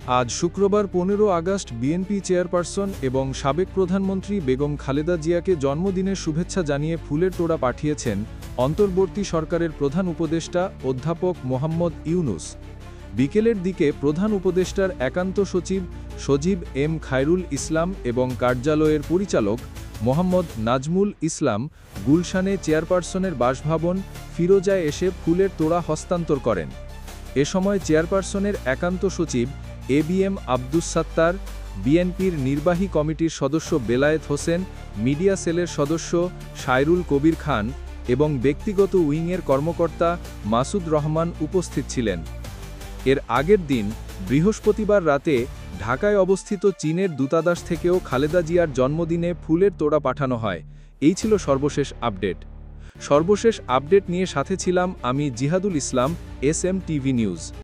আজ শুক্রবার ১৫ August BNP chairperson এবং সাবেক প্রধানমন্ত্রী বেগম খালেদা জিয়াকে জন্মদিনের শুভেচ্ছা জানিয়ে ফুলের তোড়া পাঠিয়েছেন অন্তর্বর্তী সরকারের প্রধান উপদেষ্টা অধ্যাপক মোহাম্মদ ইউনুস। বিকেলের দিকে প্রধান উপদেষ্টার একান্ত সচিব সজীব এম খায়রুল ইসলাম এবং কার্যালয়ের পরিচালক মোহাম্মদ নাজমুল ইসলাম গুলশানে চেয়ারপারসনের বাসভবন ফিরোজায় এসে ফুলের তোড়া হস্তান্তর করেন। এ সময় চেয়ারপারসনের একান্ত সচিব এবিএম আব্দুস সাত্তার, বিএনপির নির্বাহী কমিটির সদস্য বেলায়েত হোসেন, মিডিয়া সেলের সদস্য সায়রুল কবির খান এবং ব্যক্তিগত উইংয়ের কর্মকর্তা মাসুদ রহমান উপস্থিত ছিলেন। এর আগের দিন বৃহস্পতিবার রাতে ঢাকায় অবস্থিত চীনের দূতাবাস থেকেও খালেদা জিয়ার জন্মদিনে ফুলের তোড়া পাঠানো হয়। এই ছিল সর্বশেষ আপডেট। সর্বশেষ আপডেট নিয়ে সাথে ছিলাম আমি জিহাদুল ইসলাম, SM টিভি নিউজ।